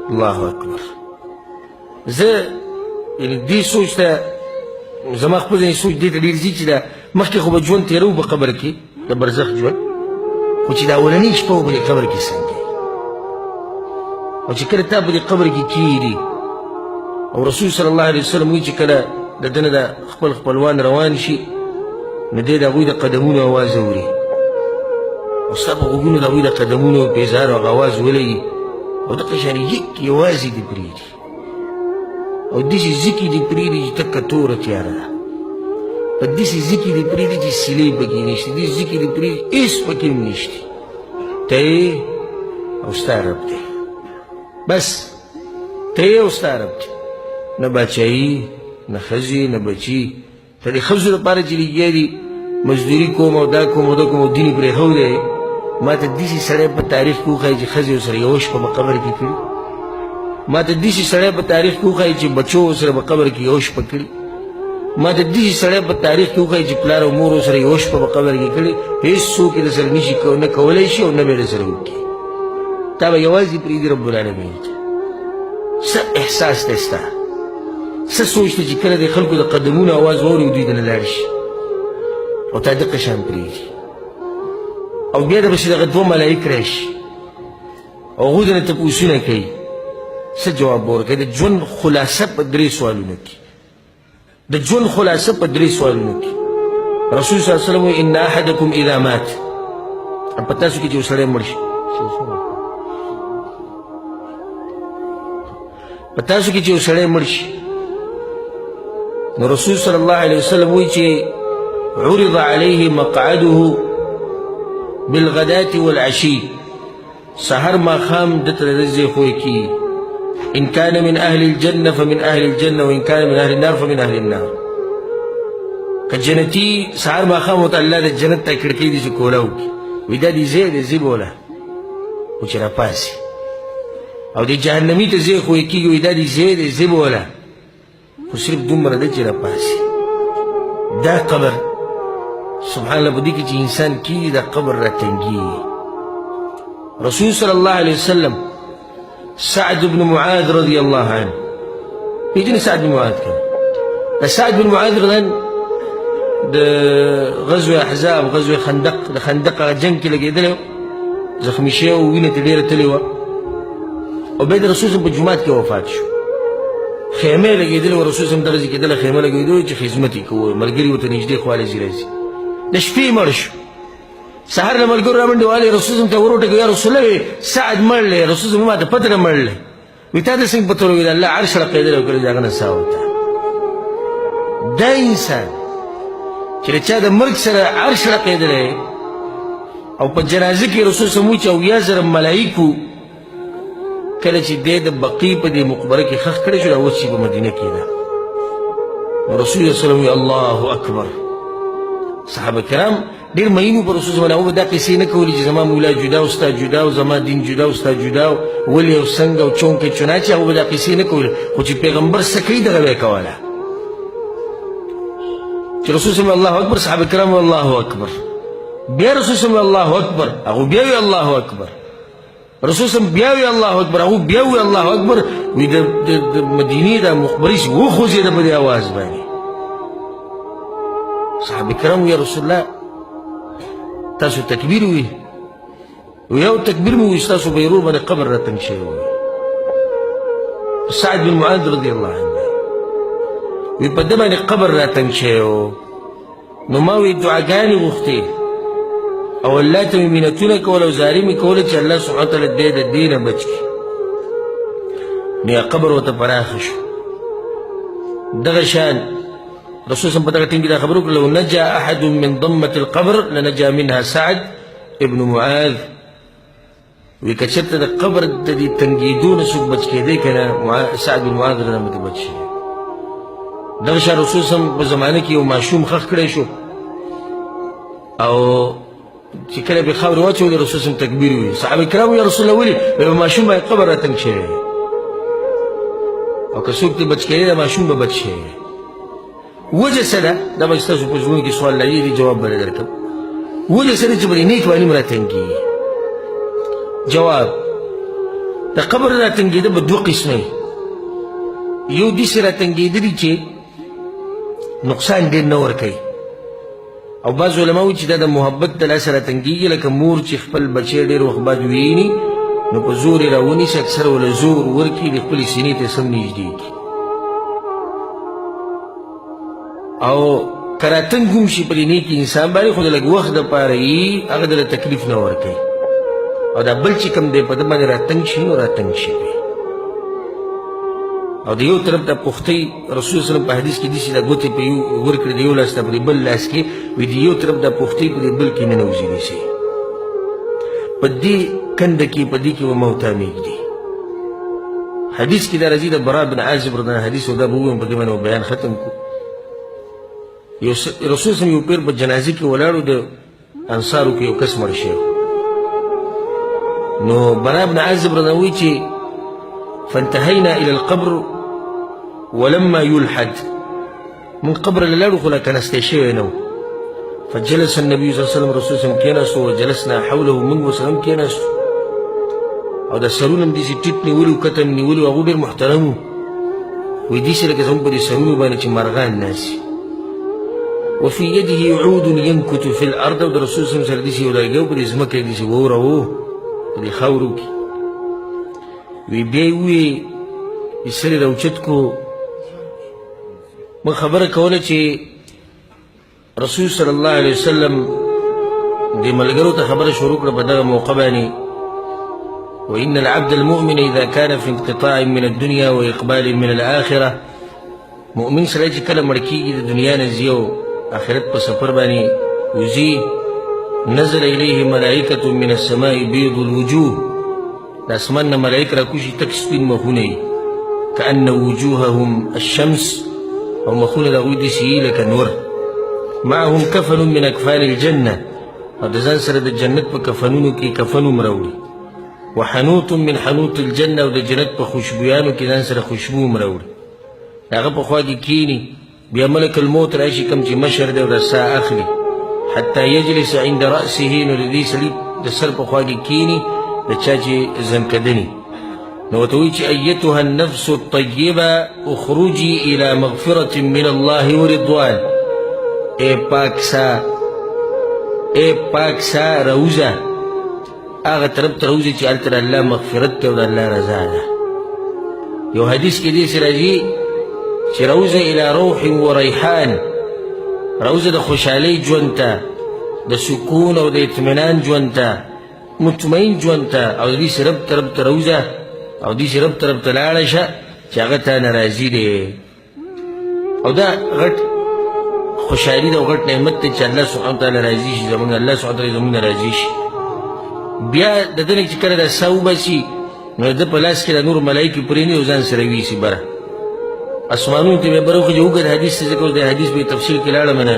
الله اکبر. زه یعنې دې سوچ ته زما خپل ځینې سوچ دې ته ډېر ځي چې دا مخکې خو به ژوند تېروو په قبر کې د برزخ ژوند، خو چې دا اولنۍ شپه به په دې قبر کې څنګه او چې کله تا په دې قبر کې کښېږدي او رسول صلی الله علیه وسلم وایي چې کله د ده نه د خپل خپلوان روان شي نو دی د هغوی د قدمونو اواز اوري او ستا په غوږونو د هغوی د قدمونو پیزار او اواز ولګي او دغه شان یک یوازې دې پرېږدي او داسې ځکې دې پرېږدي چې تکه توره تیاره ده، په داسې ځکې دې پرېږدي چې سیلۍ پکې نشته، داسې ځکې دې پرېږدي هېڅ پکې هم نشته، ته یې او ستا رب دی، بس ته یې او ستا رب دی، نه باچایي نه ښځې نه بچي. ته د ښځو لپاره چې لګیا دي مزدوري کوم او دا کوم او دا کوم او دین یې پرېښودی، ما ته داسې سړی په تاریخ کې وښایي چې ښځې ورسره یوه شپه په قبر کې کړي، ما ته داسې سړی په تاریخ کې وښایي چې بچو ورسره په قبر کې یوه شپه کړي، ما ته داسې سړی په تاریخ کې وښایي چې پلار او مور ورسره یوه شپه په قبر کې کړي، هېڅوک یې درسره نشي نه کولی شي او نه به یې درسره وکړي. تا به یوازې پرېږدي رب العالمین ته. څه احساس دی ستا، څه سوچ دی چې کله د خلکو د قدمونو اواز واوري دوی ته نه لاړ شي او تا دقه شان پرېږدي او بیا د پسې دغه دوه ملایک راشي او هغوی دنه تپوسونه کوي، څه جواب به ورکوي؟ د ژوند خلاصه په درې سوالونو کې، د ژوند خلاصه په درې سوالونو کې. رسول صلی الله علیه وسلم وایي ان احدکم اذا مات، په تاسو کې چې یو سړی مړ شي، په تاسو کې چې یو سړی مړ شي نو رسول صلی الله علیه وسلم وایي چې عرض علیه مقعده بالغداة والعشي، سحر ماښام دته د ځای ښوی کېږي، ان كان من اهل الجنه فمن اهل الجنه وان كان من اهل النار فمن اهل النار. که جنتي سحر ماښام ورته الله د جنت ته کړکۍ دي چې کوله وکړي، وایي دا دې ځای دی ځي بوله خو چې راپاسي، او دې جهنمي ته ځای ښوی کېږي، وایي دا دې ځای دی ځي بوله خو صرف دومره ده چې راپاسي. دا قبر سبحان الله په دې کې چې انسان کېږي دا قبر راتنګېږي. رسول صلی الله علیه وسلم سعد بن معاذ رضی الله عنه، پیژنې سعد بن معاذ کنه؟ دا سعد بن معاذ رضی الله د غزوه احزاب غزوه خندق د خندق جنګ کې لګېدلی، زخمي شوی و، وینه ترې ډېره تللې وه او بیا د رسول صلی په جومات کې وفات شو. خیمه یې لګېدلې وه، رسول صلی درځي کېدله خیمه لګېدلې چې خدمت یې کوو، ملګري ورته نږدې خواله ځي راځي. د شپې مړ شو، سهار له ملګرو رامنډې والې رسول صلی ته ور وټکوي یا رسول الله سعد مړ دی. رسول صلی ما ته پته نه مړ دی، وایي تا ته څنګه پته ورغلې؟ الله عرش رقېدلی او کله د هغه نه ساه وته. دا انسان چې د چا د مرګ سره عرش رقېدلی او په جنازه کې رسول صلی وایي چې 70,000 ملایکو کله چې دی د بقي په دې مقبره کې ښخ کړی شو، دا اوس چې په مدینه کې ده. رسول الله صلی الله علیه وسلم الله اکبر. صحابه کرام ډېر مینو په رسول الله، هغه دا قصې نه کولې چې زما مولا جدا او ستا جدا او زما دین جدا او ستا جدا او ولې او څنګه او چونکې چنانچې، هغه دا قصې نه کولې، خو چې پیغمبر څه کوي دغه به یې کوله. چې رسول الله الله اکبر، صحابه کرام الله اکبر، بیا رسول الله الله اکبر، هغه بیا وی الله اکبر، رسول الله بیا وی الله اکبر، هغه بیا وی الله اکبر. وی د مدینې د مخبري چې وخوځېده په دې اواز باندې. صحابه کرام یا رسول الله تاسو تکبیر وی؟ یو تکبیر مو وایي ستاسو به ورور باندې قبر راتنګ شوی وي. سعد بن معاذ رضی الله عنه وی په ده باندې قبر راتنګ شوی و، نو ما وی دعاګانې غوښتې او الله ته مې منتونه کول او زارۍ مې کوله چې الله سبحانه وتعالی دی د دې نه بچ کړي. نو یا قبر ورته پراخه شو. دغه شان رسول صلی الله علیه وسلم دا خبر وکړه لو نجا احد من ضمة القبر لنجا منها سعد ابن معاذ. وی که چېرته د قبر د دې تنګېدو نه څوک بچ کېدی که نه سعد بن معاذ نه به بچ شي. دغه شان رسول صلی الله علیه وسلم په زمانه کې یو ماشوم ښخ کړی شو او چې کله به خاورې واچولې رسول صلی الله علیه وسلم تکبیر وویل. صحابه کرامو یا رسول الله ولې؟ یو ماشوم باندې قبر راتنګ شوی او که څوک ترې بچ کېدی دا ماشوم به بچ شوی. وجه څه ده؟ دا به ستاسو په زړونو کې سوال لګېږي، جواب به نه درکړم. وجه څه ده چې په دې نیک باندې هم راتنګېږي؟ جواب د قبر راتنګېده به دوه قسمه یو داسې راتنګېدلي چې نقصان ډېر نه ورکوي او بعض علما وایي چې دا د محبت د لاسه راتنګېږي لکه مور چې خپل بچی ډېر وخت بعد ویني نو په زور یې راونیسي اکثر وله زور ورکړي د خپلې سینې ته سم نږدې کړي او که راتنګ هم شي په دې نیک انسان باندې خو د لږ وخت دپاره یي هغه دله تکلیف نه ورکوي او دا بل چې کوم دی په ده باندې راتنګ شي نو راتنګ شي او د یو طرف ته پختۍ رسول وسلم په حدیث کې داسې دا ګوتې په یو ورکړي د یو لاس ته په دې بل لاس کې وایي د یو طرف دا پختۍ په دې بل کې ننوځي داسې په دې کنده کې په دې کې به موته مېږدي حدیث کې دا راځي د برا بن عازب رضی الله حدیث او دا به ووایم په دې باندې بیان ختم کړو رسول وسلم یو پیر په جنازې کې ولاړو د انصارو کې یو کس مړ شوی نو برا بن عازب رضی الله وایي چې فانتهينا إلى القبر ولما يلحد من قبر للاړو خو لا کنستی شوی نه و فجلس النبي صلى الله عليه وسلم رسول وسلم کېناستو وجلسنا حوله موږ وسلم کېناستو او د سرونه هم داسې ټیټ نیولي و کته م نیولي و هغو ډېر محترم و وایي داسې لکه زموږ په دې سرونو باندې چې مرغان ناسي وفي يده عود ينكت في الأرض او د رسول صلی الله علیه وسلم سره داسې یو لرګی و په دې ځمکه یې داسې ووروو په دې خاورو کې وی بیا یې وویې چې سر یې راوچت کړو موږ خبره کوله چې رسول صلی الله علیه وسلم دې ملګرو ته خبره شروع کړه په دغه موقع باندې وإن العبد المؤمن إذا كان في انقطاع من الدنيا وإقبال من الآخرة مؤمن سره چې کله مړ کېږي د دنیا نه ځي او آخرت په سفر باندې وځي نزل إليه ملائكة من السماء بيض الوجوه د اسمان نه ملائک راکوشي تک سپین مخونه یي كأن وجوههم الشمس او مخونه د هغوی داسې یي لکه نور معهم کفن من اکفان الجنه او د ځان سره د جنت په کفنونو کې کفن هم راوړي وحنوط من حنوط الجنه او د جنت په خوشبویانو کې ځان سره خوشبو هم راوړي د هغه په خوا کې کښېني بیا ملک الموت راشي کوم چې مشر دی او د ساه اخلي حتی یجلس عند رأسه نو د دې سړي د سر په خوا کې کښېني د چا چې زنکدني نو ورته وایي چې ایتها النفس الطیبه اخرجي الى مغفرة من الله ورضوان ای پاک سا روزه هغه طرف ته روزي چې هلته د الله مغفرت دی او د الله رضا ده یو حدیث کې داسې راځي چې روزه الى روح وریحان روزه د خوشحالۍ ژوند ته د سکون او د اطمینان ژوند ته مطمئن ژوند ته او د دې رب طرف ته روزه او دې رب طرف ته لاړه شه چې هغه تا نه راضي دی او دا غټ خوشحالي ده او غټ نعمت دی چې الله سبحانه وتعالی راضي شي زموږ الله سبحانه وتعالی زموږ نه راضي شي بیا د ده نه چې کله دا ساه وباسي نو د ده په لاس کې د نور ملایکې پرېني او ځان سره ویسي بره اسمانونو ته به بره وخېږي اوږد حدیث ته ځکه اوس د حدیث به تفصیل کې لاړم نه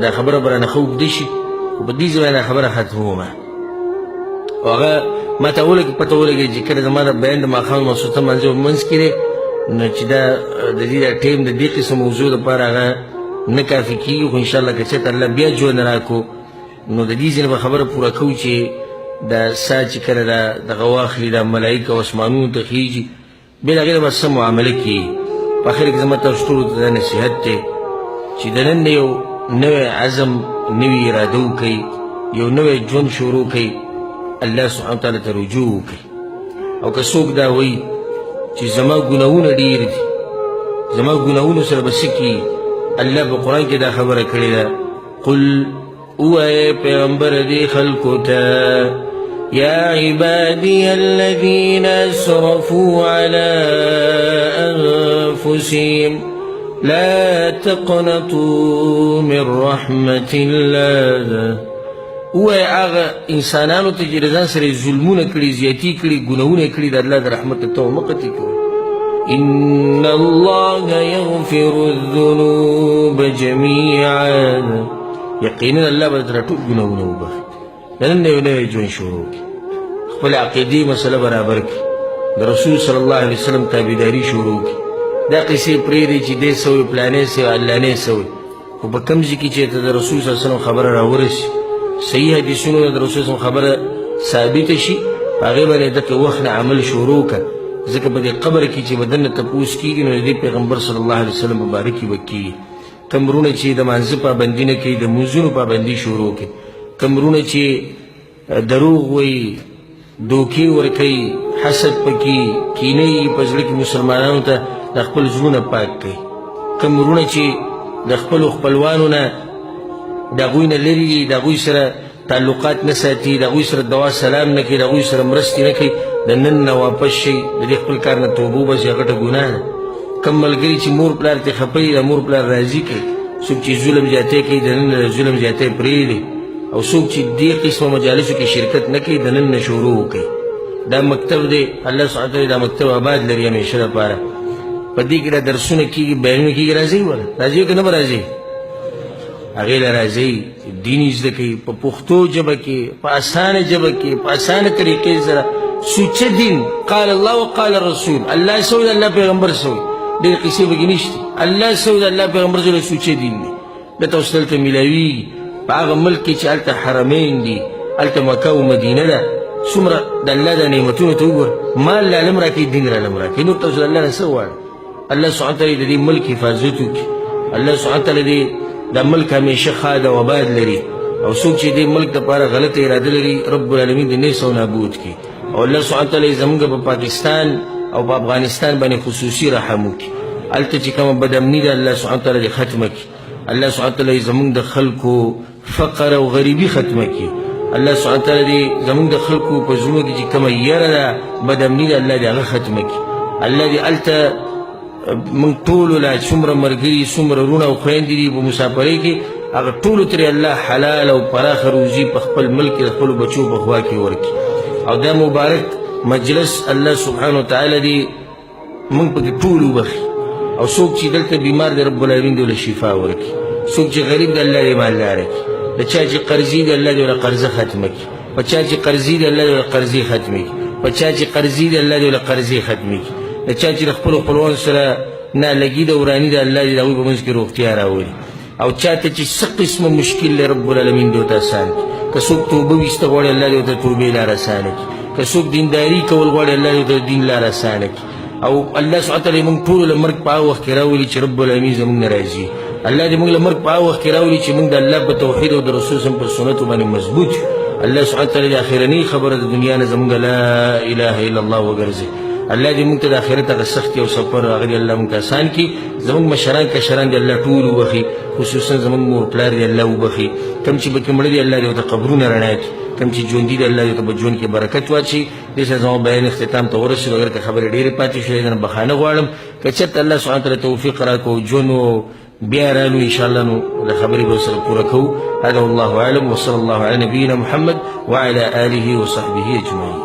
دا خبره به رانه ښه اوږده شي خو په دې ځای باندې دا خبره ختمومه او هغه ما ته پته ولګېږي چې کله زما د بیان د ماښام ماسخوتن مانځه په منځ کې دی نو چې دا د دې دا ټایم د دې قسم موضوع دپاره هغه نه کافي کېږي خو انشاءالله که چېرته الله بیا ژوند راکړو نو د دې ځای نه به خبره پوره کوو چې دا ساه چې کله دغه واخلي دا ملایک او اسمانونو ته خېږي بیا د هغې نه به څه معامله کېږي په اخر کې زما تاسو ټولو ته دا نصیحت دی چې د نن نه یو نوی عزم نوی اراده وکړئ یو نوی ژوند شروع کړئ الله سبحانه وتعالی ته رجوع وکړئ او که څوک دا وایي چې زما ګناهونه ډېر دي زما ګناهونو سره به څه کېږي الله په قرآن کې دا خبره کړې ده قل ووایه پیغمبر دې خلکو ته يا عبادي الذين أسرفوا على أنفسهم لا تقنطوا من رحمة الله وای هغه انسانانو ته چې ځان سره ظلمونه کړي زیاتي کړي ګناهونه کړي د الله د رحمت ته مه قطع کوئ إن الله يغفر الذنوب جميعا یقینا الله به درته ټول ګناهونه وبخښي نن یو نوی ژوند شروع کړي خپل عقیدې مسله برابر کړي د رسول صلی الله علیه وسلم تابعداري شروع کړي دا قصې پرېږدئ چې دې سوی پلانې سوی علانې سوی خو په کوم ځای کې چې ته د رسول صلی الله علیه وسلم خبره راورسي صحیح حدیثونو د رسول صلی الله علیه وسلم خبره ثابته شي هغې به د دغه وخت نه عمل شروع کړه، ځکه په دې قبر کې چې به دنه تپوس کېږي نو د دې پیغمبر صلی الله علیه وسلم مبارکي به کېږي. کوم وروڼه چې د مانځه پابندي نه کوي د لمونځونو پابندي شروع کړي، کوم وروڼه چې دروغ وایي، دوکې ورکوي، حسد پکې، کینه یې په زړه کې مسلمانانو ته د خپل زړونه پاک کوي، کوم وروڼه چې د خپلو خپلوانو نه د هغوی نه لرې دي، د هغوی سره تعلقات نه ساتي، د هغوی سره دعا سلام نه کوي، د هغوی سره مرستې نه کوي، د نن نه واپس شي، د دې خپل کار نه توبه وباسي، غټه ګناه ده. کم ملګري چې مور پلار ته خپه وي د مور پلار راضي کوي، څوک چې ظلم زیاتی کوي د نن نه ظلم زیاتی پرېږدي، او څوک چې دې قسمه مجالسو کې شرکت نه کوي د نن نه شروع وکړي. دا مکتب دی، الله سبحانه وتعالی دا مکتب آباد لري همیشه لپاره. په دې کې دا درسونه کېږي، بیانونه کېږي، راځئ وله راځئ که نه به راځئ؟ هغې له راځئ دین یې زده کوي په پښتو ژبه کې، په اسانه ژبه کې، په اسانه طریقې سره. سوچه دین قال الله وقال الرسول، الله سوی د الله پیغمبر سوی، ډېرې قصې پکې نشته. الله سوی د الله پیغمبر سوی سوچه دین دی. دلته اوس دلته میلاویږي په هغه ملک کې چې هلته حرمین دي، هلته مکه و مدینه ده. څومره د الله د نعمتونو ته وګوره، مال لعلم راکوي، دین رالم راکوي، نور ته اوس د الله نه څه غواړي؟ الله سبحانه وتعالی د دې ملک حفاظت وکړي. الله سبحانه وتعالی دا ملک همیشه ښاد او آباد لري، او څوک چې دې ملک دپاره غلطه اراده لري رب العالمین د نیست او نابود کړي. او الله سبحانه وتعالی زموږ په پاکستان او په افغانستان باندې خصوصي رحم وکړي. هلته چې کومه بدامني ده الله سبحانه وتعالی دې ختمه کړي. الله سبحانه وتعالی زموږ د خلکو فقر او غریبي ختمه کړي. الله سبحانه وتعالی دې زموږ د خلکو په زړونو کې چې کومه یره ده، بدامني ده، الله دې هغه ختمه کړي. الله دې هلته موږ ټولو لا څومره ملګري، څومره وروڼه او خویندې دي په مسافرۍ کې، هغه ټولو ترې الله حلال او پراخه روزي په خپل ملک کې د خپلو بچو په خوا کې ورکړي. او دا مبارک مجلس الله سبحانه وتعالی دې موږ پکې ټول وبخي. او څوک چې دلته بیمار دی رب العالمین دې له شفا ورکړي، څوک چې غریب دی الله دې مالداره کړي، د چا چې قرضي دی الله دې له قرضه ختمه کړي، په چا چې قرضي دی الله دې له قرضې ختمې کړي، په چا چې قرضي دی الله دې له قرضې ختمې کړي، د چا چې د خپلو خپلوانو سره نالګي ده وراني ده الله دې د هغوی په منځ کې روغتیا راولي. او چاته چې څه قسمه مشکل دی رب العالمین دې ورته اسان کړي. که څوک توبه ویسته غواړي الله دې ورته توبې لاره اسانه کړي، که څوک دینداري کول غواړي الله دې ورته دین لاره اسانه کړي. او الله سبحانه وتعالی موږ ټولو له مرګ په هغه وخت کې راولي چې رب العالمین زموږ نه راضي. الله دې موږ له مرګ په هغه وخت کې راولي چې موږ د الله په توحید او د رسول صلی الله علیه وسلم په سنتو باندې مضبوط یو. الله سبحانه وتعالی د اخرنۍ خبره د دنیا نه زموږ لا اله الا الله وګرځي. الله دې موږ ته د آخرت هغه سختي او سفر هغه دې الله موږ ته اسان کړي. زموږ مشران کشران دې الله ټول وبخي، خصوصا زموږ مور پلار دې الله وبخي. کوم چې پکې مړه دي الله دې ورته قبرونه رڼا کړي، کوم چې ژوندي دي الله دې ورته په ژوند کې برکت واچوي. دې سره زما بیان اختتام ته ورسېدو. اگر که خبرې ډېرې پاتې شوې دي نو بخښنه غواړم. که چېرته الله سبحانه وتعالی توفیق راکړو ژوند بیا رالو انشاءالله نو د خبرې به ورسره پوره کوو. هذا والله اعلم وصلى الله على نبينا محمد وعلى آله وصحبه اجمعين.